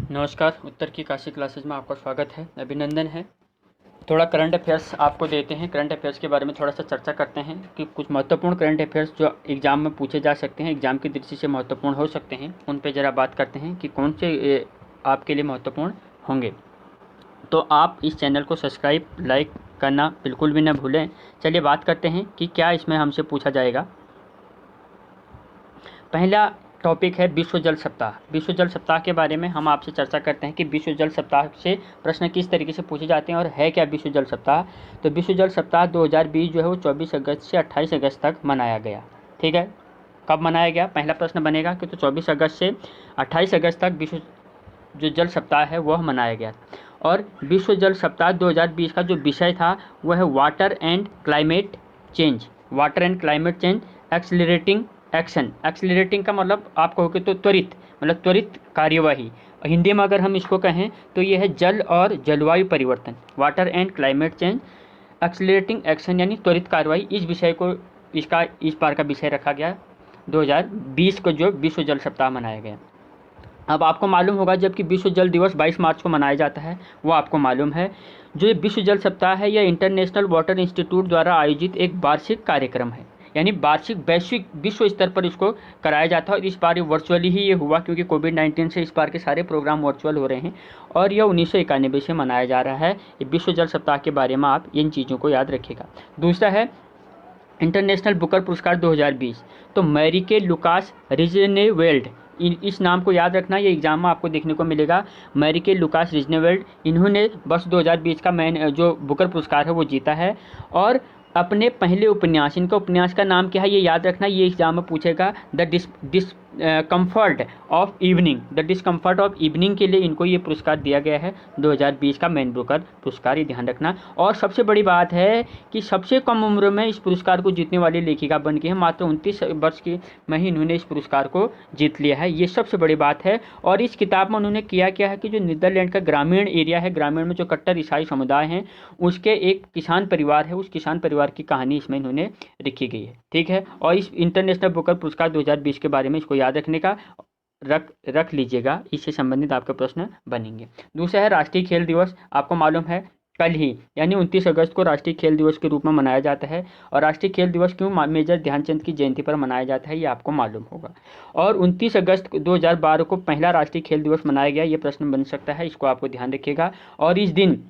नमस्कार। उत्तर की काशी क्लासेज में आपका स्वागत है, अभिनंदन है। थोड़ा करंट अफेयर्स आपको देते हैं। करंट अफेयर्स के बारे में थोड़ा सा चर्चा करते हैं कि कुछ महत्वपूर्ण करंट अफेयर्स जो एग्ज़ाम में पूछे जा सकते हैं, एग्ज़ाम की दृष्टि से महत्वपूर्ण हो सकते हैं, उन पे ज़रा बात करते हैं कि कौन से आपके लिए महत्वपूर्ण होंगे। तो आप इस चैनल को सब्सक्राइब लाइक करना बिल्कुल भी ना भूलें। चलिए बात करते हैं कि क्या इसमें हमसे पूछा जाएगा। पहला टॉपिक है विश्व जल सप्ताह। विश्व जल सप्ताह के बारे में हम आपसे चर्चा करते हैं कि विश्व जल सप्ताह से प्रश्न किस तरीके से पूछे जाते हैं और है क्या विश्व जल सप्ताह। तो विश्व जल सप्ताह 2020 जो है वो 24 अगस्त से 28 अगस्त तक मनाया गया। ठीक है, कब मनाया गया, पहला प्रश्न बनेगा कि तो 24 अगस्त से 28 अगस्त तक विश्व जो जल सप्ताह है वह मनाया गया। और विश्व जल सप्ताह 2020 का जो विषय था वह है water and climate change. Water and climate change accelerating action. Accelerating का मतलब आप कहोगे तो त्वरित, मतलब त्वरित कार्यवाही। हिंदी में अगर हम इसको कहें तो ये है जल और जलवायु परिवर्तन। Water and climate change accelerating action यानी त्वरित कार्यवाही, इस विषय को इस बार का विषय रखा गया 2020 को जो विश्व जल सप्ताह मनाया गया। अब आपको मालूम होगा जबकि विश्व जल दिवस 22 मार्च को मनाया जाता है, वो आपको मालूम है। जो ये विश्व जल सप्ताह है यह इंटरनेशनल वाटर इंस्टीट्यूट द्वारा आयोजित एक वार्षिक कार्यक्रम है, यानी वार्षिक वैश्विक विश्व स्तर पर इसको कराया जाता है। और इस बार वर्चुअली ही ये हुआ क्योंकि कोविड-19 से इस बार के सारे प्रोग्राम वर्चुअल हो रहे हैं और यह 1991 से मनाया जा रहा है। ये विश्व जल सप्ताह के बारे में आप इन चीज़ों को याद रखिएगा। दूसरा है इंटरनेशनल बुकर पुरस्कार 2020। तो मैरिके लुकास रिजनेवेल्ड, इस नाम को याद रखना, ये एग्जाम में आपको देखने को मिलेगा। मैरिके लुकास रिजनेवेल्ड, इन्होंने वर्ष 2020 का जो बुकर पुरस्कार है वो जीता है। और अपने पहले उपन्यास, इनका उपन्यास का नाम क्या है ये याद रखना, ये एग्जाम में पूछेगा। The comfort of evening, the discomfort of evening के लिए इनको ये पुरस्कार दिया गया है 2020 का मैन बुकर पुरस्कार, ये ध्यान रखना। और सबसे बड़ी बात है कि सबसे कम उम्र में इस पुरस्कार को जीतने वाली लेखिका बन गई है। मात्र 29 वर्ष की में ही इन्होंने इस पुरस्कार को जीत लिया है, ये सबसे बड़ी बात है। और इस किताब में उन्होंने किया क्या है कि जो नीदरलैंड का ग्रामीण एरिया है, ग्रामीण में जो कट्टर ईसाई समुदाय हैं, उसके एक किसान परिवार है, उस किसान परिवार की कहानी इसमें इन्होंने लिखी गई है। ठीक है, और इस इंटरनेशनल बुकर पुरस्कार 2020 के बारे में इसको याद रखने का रख लीजिएगा, इससे संबंधित आपके प्रश्न बनेंगे। दूसरा है राष्ट्रीय खेल दिवस। आपको मालूम है कल ही यानी 29 अगस्त को राष्ट्रीय खेल दिवस के रूप में मनाया जाता है। और राष्ट्रीय खेल दिवस क्यों मेजर ध्यानचंद की जयंती पर मनाया जाता है ये आपको मालूम होगा। और 29 अगस्त 2012 को पहला राष्ट्रीय खेल दिवस मनाया गया, ये प्रश्न बन सकता है, इसको आपको ध्यान रखिएगा। और इस दिन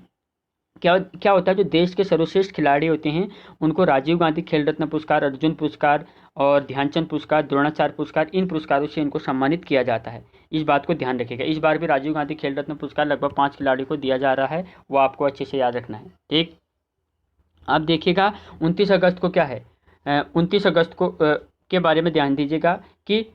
क्या होता है, जो देश के सर्वश्रेष्ठ खिलाड़ी होते हैं उनको राजीव गांधी खेल रत्न पुरस्कार, अर्जुन पुरस्कार और ध्यानचंद पुरस्कार, द्रोणाचार्य पुरस्कार, इन पुरस्कारों से इनको सम्मानित किया जाता है। इस बात को ध्यान रखिएगा। इस बार भी राजीव गांधी खेल रत्न पुरस्कार लगभग 5 खिलाड़ियों को दिया जा रहा है, वो आपको अच्छे से याद रखना है। ठीक, अब देखिएगा 29 अगस्त को क्या है, 29 अगस्त को के बारे में ध्यान दीजिएगा कि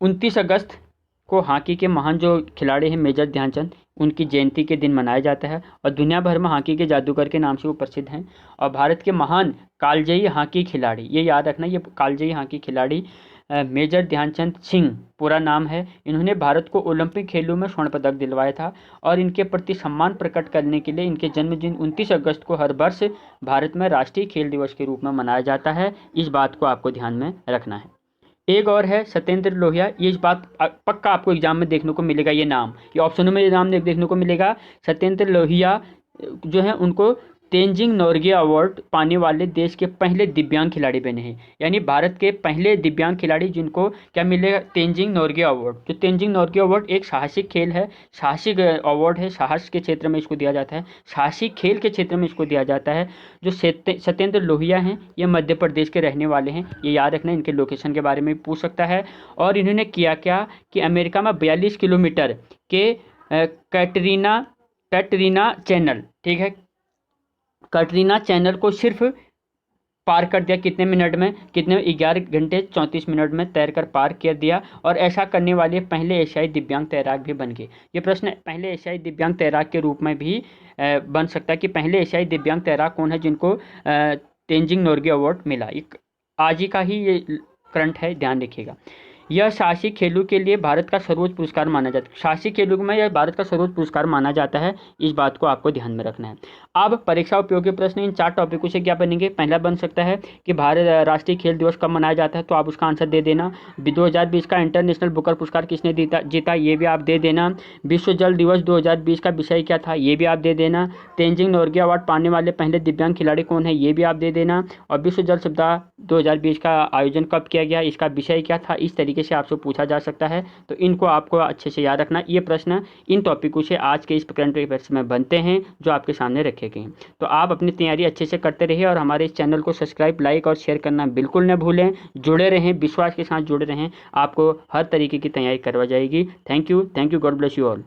29 अगस्त को हॉकी के महान जो खिलाड़ी हैं मेजर ध्यानचंद, उनकी जयंती के दिन मनाया जाता है। और दुनिया भर में हॉकी के जादूगर के नाम से वो प्रसिद्ध हैं। और भारत के महान कालजयी हॉकी खिलाड़ी, ये याद रखना, ये कालजयी हॉकी खिलाड़ी मेजर ध्यानचंद सिंह पूरा नाम है। इन्होंने भारत को ओलंपिक खेलों में स्वर्ण पदक दिलवाया था। और इनके प्रति सम्मान प्रकट करने के लिए इनके जन्मदिन 29 अगस्त को हर वर्ष भारत में राष्ट्रीय खेल दिवस के रूप में मनाया जाता है। इस बात को आपको ध्यान में रखना है। एक और है सत्येंद्र लोहिया, ये इस बात पक्का आपको एग्जाम में देखने को मिलेगा, ये नाम, ये ऑप्शनों में ये नाम देखने को मिलेगा। सत्येंद्र लोहिया जो है उनको तेंजिंग नोर्गे अवार्ड पाने वाले देश के पहले दिव्यांग खिलाड़ी बने हैं, यानी भारत के पहले दिव्यांग खिलाड़ी जिनको क्या मिलेगा, तेंजिंग नोर्गे अवार्ड। जो तेंजिंग नोर्गे अवार्ड एक साहसिक खेल है, साहसिक अवार्ड है, साहस के क्षेत्र में इसको दिया जाता है, साहसिक खेल के क्षेत्र में इसको दिया जाता है। जो सत्येंद्र लोहिया हैं ये मध्य प्रदेश के रहने वाले हैं, ये याद रखना, इनके लोकेशन के बारे में भी पूछ सकता है। और इन्होंने किया क्या कि अमेरिका में 42 किलोमीटर के कैटरीना चैनल, ठीक है, कैटरीना चैनल को सिर्फ पार कर दिया कितने मिनट में, 11 घंटे 34 मिनट में तैर कर पार कर दिया। और ऐसा करने वाले पहले एशियाई दिव्यांग तैराक भी बन गए। ये प्रश्न पहले एशियाई दिव्यांग तैराक के रूप में भी बन सकता है कि पहले एशियाई दिव्यांग तैराक कौन है जिनको तेंजिंग नोर्गे अवार्ड मिला। एक आज ही का ही ये करंट है, ध्यान रखिएगा। यह साहसिक खेलों के लिए भारत का सर्वोच्च पुरस्कार माना जाता है। साहसिक खेलों में यह भारत का सर्वोच्च पुरस्कार माना जाता है, इस बात को आपको ध्यान में रखना है। अब परीक्षा उपयोगी प्रश्न इन 4 टॉपिकों से क्या बनेंगे। पहला बन सकता है कि भारत राष्ट्रीय खेल दिवस कब मनाया जाता है, तो आप उसका आंसर दे देना। 2020 का इंटरनेशनल बुकर पुरस्कार किसने जीता, ये भी आप दे देना। विश्व जल दिवस 2020 का विषय क्या था, ये भी आप दे देना। तेंजिंग नोर्गे अवार्ड पाने वाले पहले दिव्यांग खिलाड़ी कौन है, ये भी आप दे देना। और विश्व जल सप्ताह 2020 का आयोजन कब किया गया, इसका विषय क्या था, इस तरीके से आपसे पूछा जा सकता है। तो इनको आपको अच्छे से याद रखना। ये प्रश्न इन टॉपिकों से आज के इस करंट अफेयर्स में बनते हैं जो आपके सामने रखे गए हैं। तो आप अपनी तैयारी अच्छे से करते रहिए और हमारे इस चैनल को सब्सक्राइब, लाइक और शेयर करना बिल्कुल न भूलें। जुड़े रहें, विश्वास के साथ जुड़े रहें, आपको हर तरीके की तैयारी करवा जाएगी। Thank you, God bless you all.